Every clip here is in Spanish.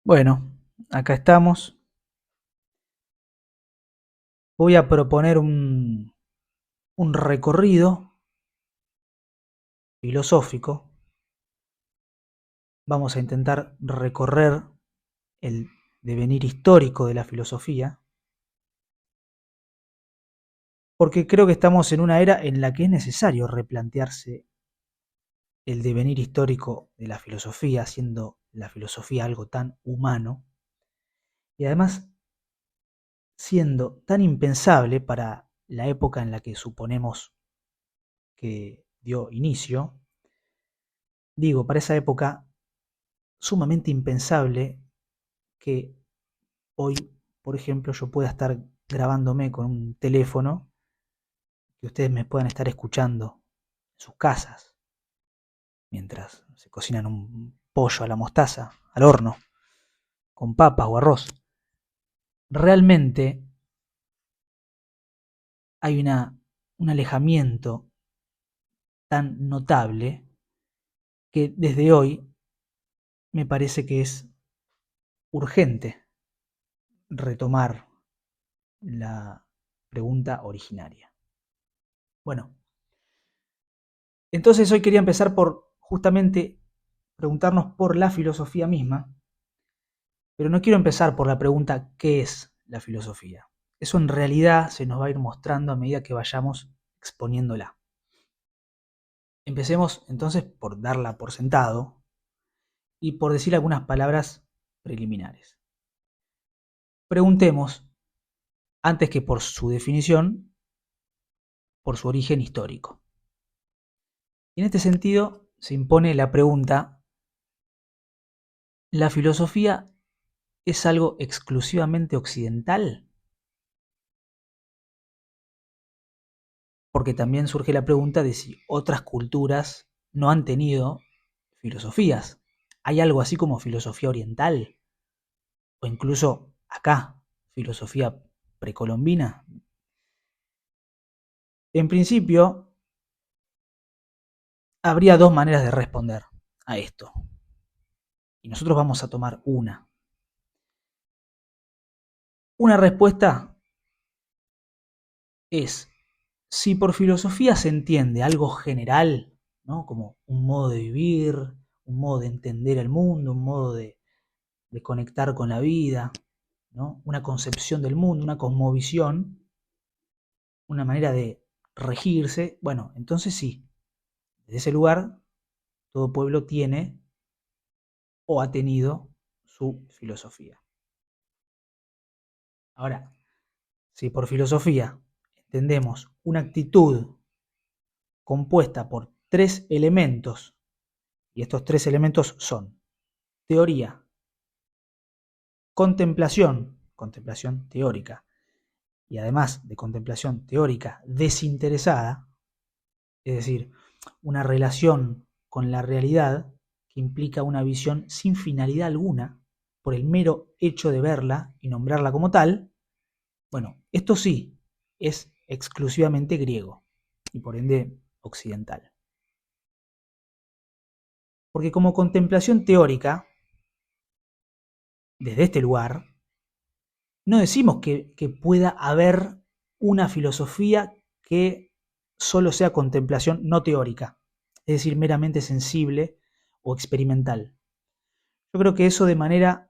Bueno, acá estamos. Voy a proponer un recorrido filosófico. Vamos a intentar recorrer el devenir histórico de la filosofía, porque creo que estamos en una era en la que es necesario replantearse el devenir histórico de la filosofía, siendo la filosofía algo tan humano y además siendo tan impensable para la época en la que suponemos que dio inicio. Digo, para esa época sumamente impensable que hoy, por ejemplo, yo pueda estar grabándome con un teléfono, que ustedes me puedan estar escuchando en sus casas, mientras se cocinan un pollo a la mostaza, al horno, con papas o arroz. Realmente hay un alejamiento tan notable que desde hoy me parece que es urgente retomar la pregunta originaria. Bueno, entonces hoy quería empezar por justamente preguntarnos por la filosofía misma, pero no quiero empezar por la pregunta ¿qué es la filosofía? Eso en realidad se nos va a ir mostrando a medida que vayamos exponiéndola. Empecemos entonces por darla por sentado y por decir algunas palabras preliminares. Preguntemos, antes que por su definición, por su origen histórico. Y en este sentido se impone la pregunta, ¿la filosofía es algo exclusivamente occidental? Porque también surge la pregunta de si otras culturas no han tenido filosofías. ¿Hay algo así como filosofía oriental? O incluso acá, filosofía precolombina. En principio, habría dos maneras de responder a esto. Y nosotros vamos a tomar una. Una respuesta es, si por filosofía se entiende algo general, ¿no? Como un modo de vivir, un modo de entender el mundo, un modo de conectar con la vida, ¿no? Una concepción del mundo, una cosmovisión, una manera de regirse, bueno, entonces sí, desde ese lugar todo pueblo tiene o ha tenido su filosofía. Ahora, si por filosofía entendemos una actitud compuesta por tres elementos, y estos tres elementos son teoría, contemplación teórica, y además de contemplación teórica desinteresada, es decir, una relación con la realidad que implica una visión sin finalidad alguna, por el mero hecho de verla y nombrarla como tal, bueno, esto sí es exclusivamente griego y por ende occidental. Porque como contemplación teórica, desde este lugar, no decimos que pueda haber una filosofía que solo sea contemplación no teórica, es decir, meramente sensible o experimental. Yo creo que eso de manera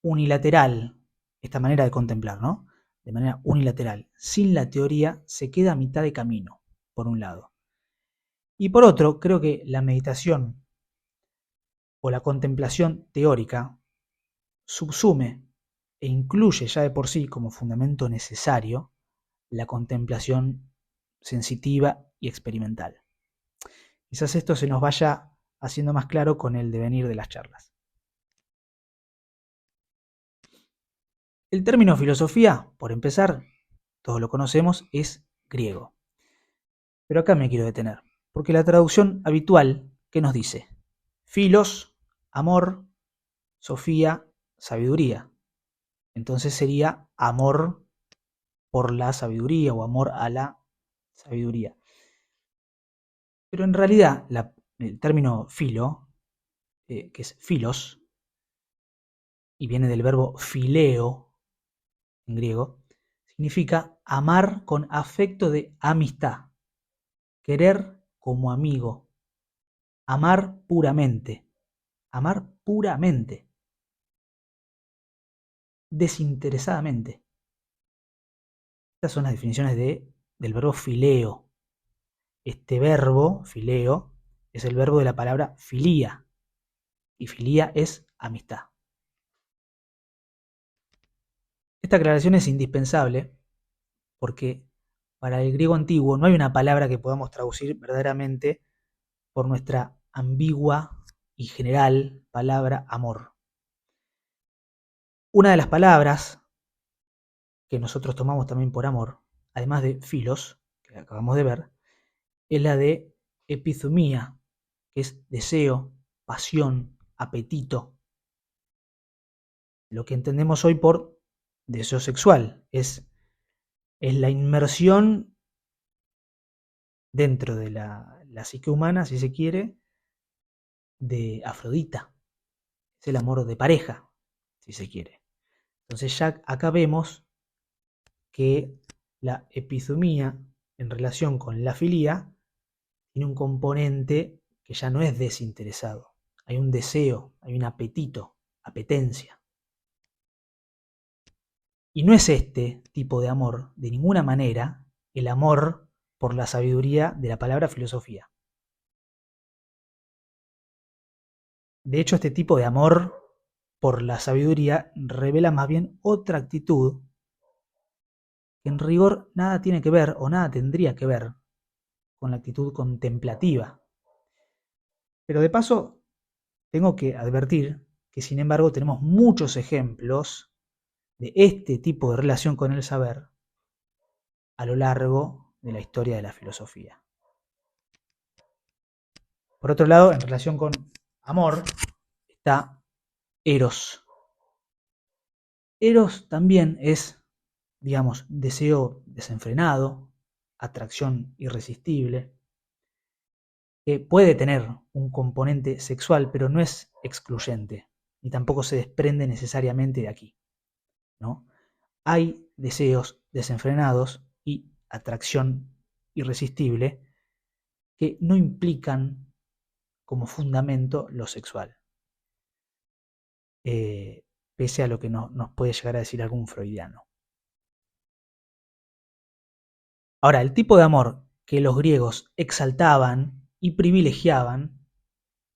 unilateral, esta manera de contemplar, ¿no? De manera unilateral, sin la teoría, se queda a mitad de camino, por un lado. Y por otro, creo que la meditación o la contemplación teórica subsume e incluye ya de por sí como fundamento necesario la contemplación sensitiva y experimental. Quizás esto se nos vaya haciendo más claro con el devenir de las charlas. El término filosofía, por empezar, todos lo conocemos, es griego. Pero acá me quiero detener, porque la traducción habitual, ¿qué nos dice? Filos, amor, sofía, sabiduría. Entonces sería amor por la sabiduría o amor a la sabiduría. Pero en realidad el término filo, que es filos, y viene del verbo phileo en griego, significa amar con afecto de amistad, querer como amigo, amar puramente, desinteresadamente. Estas son las definiciones del verbo fileo. Este verbo, fileo, es el verbo de la palabra filía, y filía es amistad. Esta aclaración es indispensable porque para el griego antiguo no hay una palabra que podamos traducir verdaderamente por nuestra ambigua y general palabra amor. Una de las palabras que nosotros tomamos también por amor, además de filos, que acabamos de ver, es la de epithumia, que es deseo, pasión, apetito. Lo que entendemos hoy por deseo sexual es la inmersión dentro de la psique humana, si se quiere, de Afrodita. Es el amor de pareja, si se quiere. Entonces ya acá vemos que la epithumia en relación con la filía tiene un componente que ya no es desinteresado. Hay un deseo, hay un apetito, apetencia. Y no es este tipo de amor, de ninguna manera, el amor por la sabiduría de la palabra filosofía. De hecho, este tipo de amor por la sabiduría revela más bien otra actitud que en rigor nada tiene que ver o nada tendría que ver con la actitud contemplativa. Pero de paso, tengo que advertir que sin embargo tenemos muchos ejemplos de este tipo de relación con el saber a lo largo de la historia de la filosofía. Por otro lado, en relación con amor, está Eros. Eros también es, digamos, deseo desenfrenado, atracción irresistible, que puede tener un componente sexual, pero no es excluyente, ni tampoco se desprende necesariamente de aquí, ¿no? Hay deseos desenfrenados y atracción irresistible que no implican como fundamento lo sexual, pese a lo que nos puede llegar a decir algún freudiano. Ahora, el tipo de amor que los griegos exaltaban y privilegiaban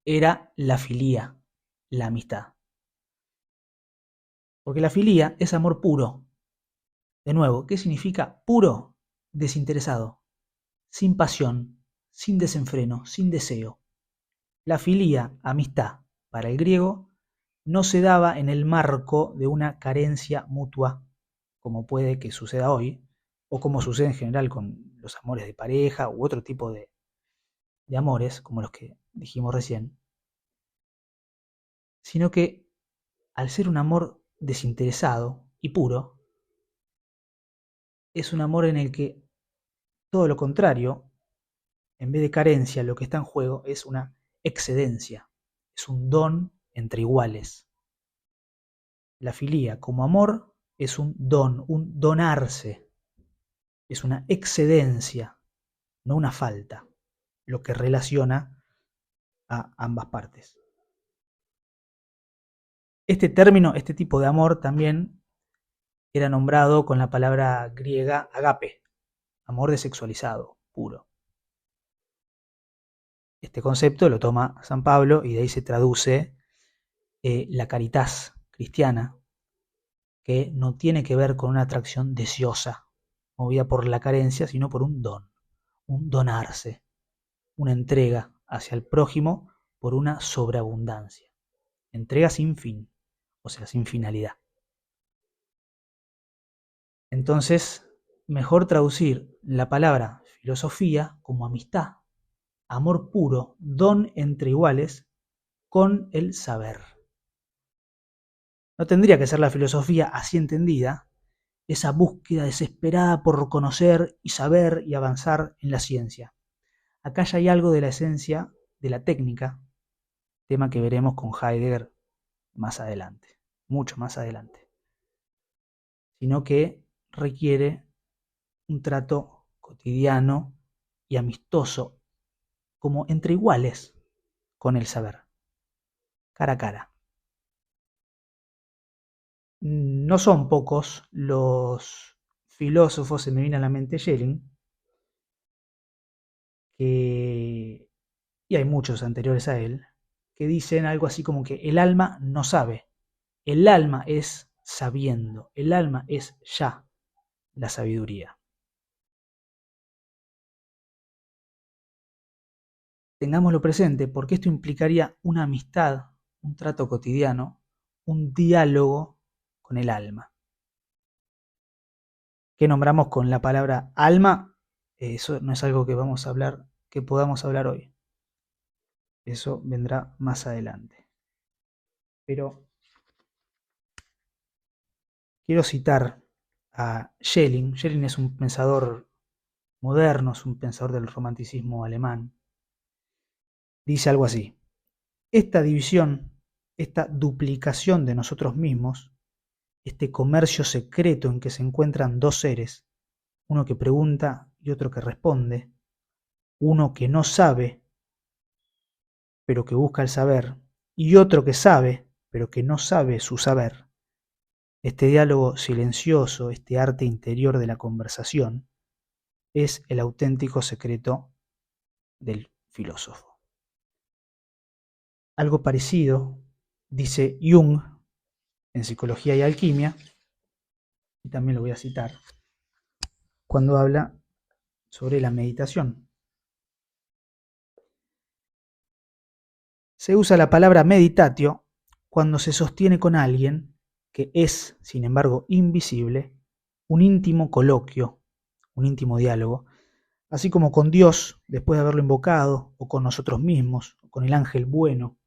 era la filía, la amistad. Porque la filía es amor puro. De nuevo, ¿qué significa puro? Desinteresado, sin pasión, sin desenfreno, sin deseo. La filía, amistad, para el griego, no se daba en el marco de una carencia mutua, como puede que suceda hoy, o como sucede en general con los amores de pareja u otro tipo de amores, como los que dijimos recién, sino que al ser un amor desinteresado y puro, es un amor en el que todo lo contrario, en vez de carencia, lo que está en juego es una excedencia, es un don entre iguales. La filía como amor es un don, un donarse, es una excedencia, no una falta, lo que relaciona a ambas partes. Este término, este tipo de amor también era nombrado con la palabra griega agape, amor desexualizado, puro. Este concepto lo toma San Pablo y de ahí se traduce la caritas cristiana, que no tiene que ver con una atracción deseosa, movida por la carencia, sino por un don, un donarse, una entrega hacia el prójimo por una sobreabundancia. Entrega sin fin, o sea, sin finalidad. Entonces, mejor traducir la palabra filosofía como amistad, amor puro, don entre iguales, con el saber. No tendría que ser la filosofía así entendida, esa búsqueda desesperada por conocer y saber y avanzar en la ciencia. Acá ya hay algo de la esencia de la técnica, tema que veremos con Heidegger más adelante. mucho más adelante, sino que requiere un trato cotidiano y amistoso, como entre iguales, con el saber, cara a cara. No son pocos los filósofos, se me viene a la mente Schelling, y hay muchos anteriores a él, que dicen algo así como que el alma no sabe, el alma es sabiendo, el alma es ya la sabiduría. Tengámoslo presente porque esto implicaría una amistad, un trato cotidiano, un diálogo con el alma. ¿Qué nombramos con la palabra alma? Eso no es algo que vamos a hablar, que podamos hablar hoy. Eso vendrá más adelante. Pero quiero citar a Schelling. Schelling es un pensador moderno, es un pensador del romanticismo alemán. Dice algo así: esta división, esta duplicación de nosotros mismos, este comercio secreto en que se encuentran dos seres, uno que pregunta y otro que responde, uno que no sabe, pero que busca el saber, y otro que sabe, pero que no sabe su saber. Este diálogo silencioso, este arte interior de la conversación, es el auténtico secreto del filósofo. Algo parecido dice Jung en Psicología y Alquimia, y también lo voy a citar, cuando habla sobre la meditación. Se usa la palabra meditatio cuando se sostiene con alguien que es, sin embargo, invisible, un íntimo coloquio, un íntimo diálogo, así como con Dios después de haberlo invocado, o con nosotros mismos, o con el ángel bueno.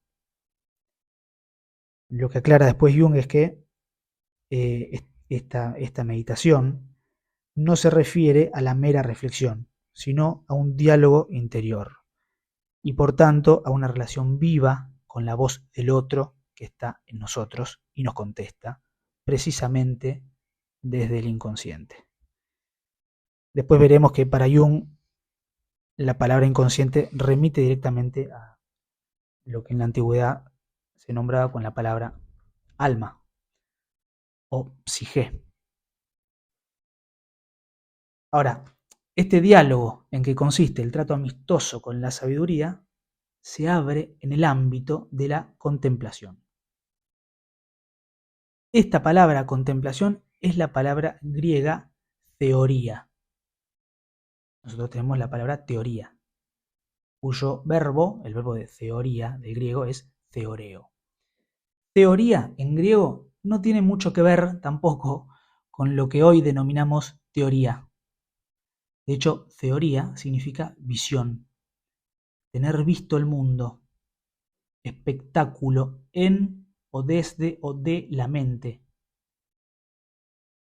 Lo que aclara después Jung es que esta meditación no se refiere a la mera reflexión, sino a un diálogo interior y por tanto a una relación viva con la voz del otro que está en nosotros y nos contesta precisamente desde el inconsciente. Después veremos que para Jung la palabra inconsciente remite directamente a lo que en la antigüedad se nombraba con la palabra alma o psique. Ahora, este diálogo en que consiste el trato amistoso con la sabiduría se abre en el ámbito de la contemplación. Esta palabra contemplación es la palabra griega teoría. Nosotros tenemos la palabra teoría, cuyo verbo, el verbo de teoría del griego es theoreo. Teoría en griego no tiene mucho que ver tampoco con lo que hoy denominamos teoría. De hecho, teoría significa visión, tener visto el mundo, espectáculo en o desde o de la mente.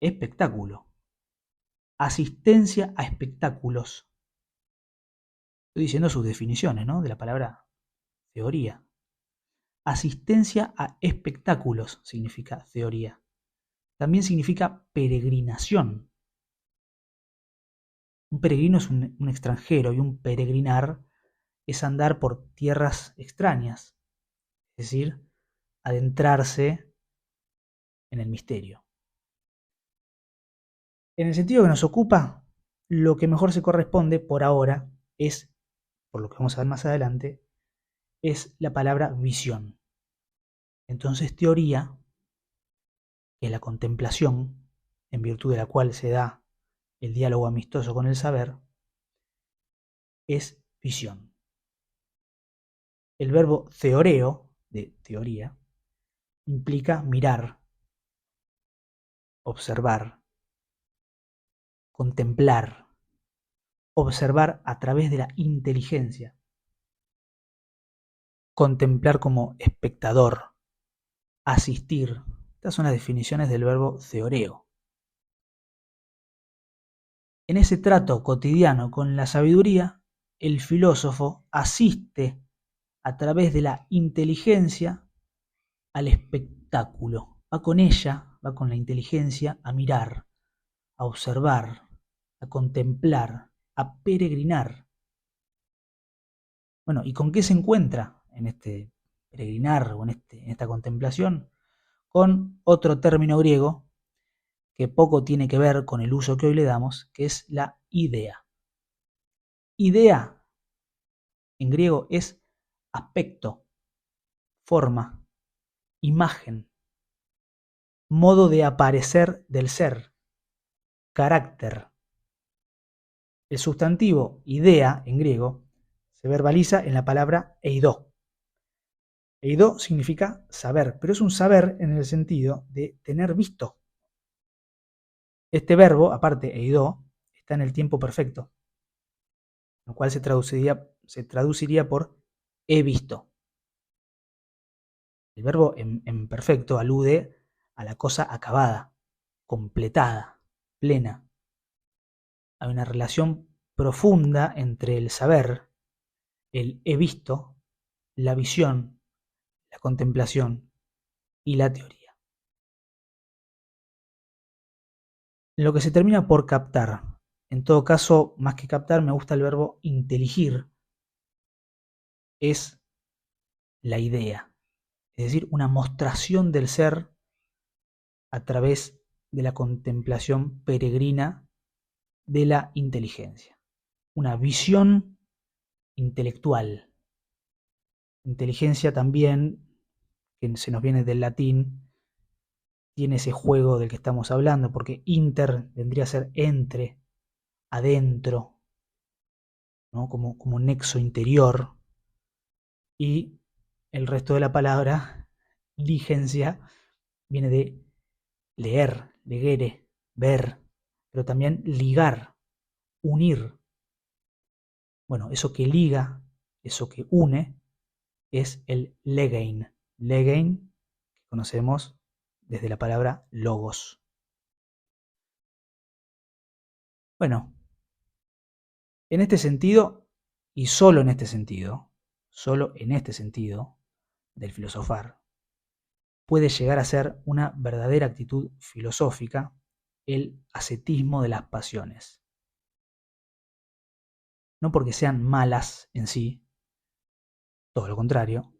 Espectáculo. Asistencia a espectáculos. Estoy diciendo sus definiciones, ¿no? De la palabra teoría. Asistencia a espectáculos significa teoría. También significa peregrinación. Un peregrino es un extranjero y un peregrinar es andar por tierras extrañas, es decir, adentrarse en el misterio. En el sentido que nos ocupa, lo que mejor se corresponde por ahora es, por lo que vamos a ver más adelante, es la palabra visión. Entonces, teoría, que es la contemplación, en virtud de la cual se da el diálogo amistoso con el saber, es visión. El verbo theoreo, de teoría, implica mirar, observar, contemplar, observar a través de la inteligencia, contemplar como espectador, asistir. Estas son las definiciones del verbo theoreo. En ese trato cotidiano con la sabiduría, el filósofo asiste a través de la inteligencia al espectáculo. va con ella, va con la inteligencia a mirar, a observar, a contemplar, a peregrinar. Bueno, ¿y con qué se encuentra en este peregrinar o en esta contemplación? Con otro término griego que poco tiene que ver con el uso que hoy le damos, que es la idea. Idea en griego es aspecto, forma, imagen, modo de aparecer del ser, carácter. El sustantivo idea en griego se verbaliza en la palabra eidó. Eidó significa saber, pero es un saber en el sentido de tener visto. Este verbo, aparte eidó, está en el tiempo perfecto, lo cual se traduciría por he visto. El verbo en perfecto alude a la cosa acabada, completada, plena. Hay una relación profunda entre el saber, el he visto, la visión, la contemplación y la teoría. Lo que se termina por captar, en todo caso, más que captar, me gusta el verbo inteligir, es la idea, es decir, una mostración del ser a través de la contemplación peregrina de la inteligencia. Una visión intelectual. Inteligencia también, que se nos viene del latín, tiene ese juego del que estamos hablando, porque inter vendría a ser entre, adentro, ¿no? como nexo interior, y el resto de la palabra, ligencia, viene de leer, legere, ver, pero también ligar, unir. Bueno, eso que liga, eso que une, es el legein. Legein, que conocemos desde la palabra logos. Bueno, en este sentido, y solo en este sentido del filosofar, puede llegar a ser una verdadera actitud filosófica el ascetismo de las pasiones. No porque sean malas en sí, todo lo contrario,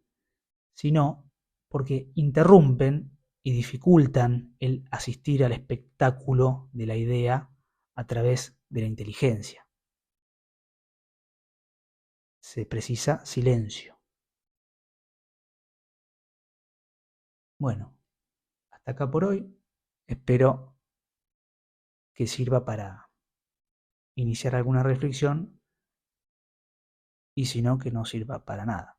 sino porque interrumpen y dificultan el asistir al espectáculo de la idea a través de la inteligencia. Se precisa silencio. Bueno, hasta acá por hoy. Espero que sirva para iniciar alguna reflexión y si no, que no sirva para nada.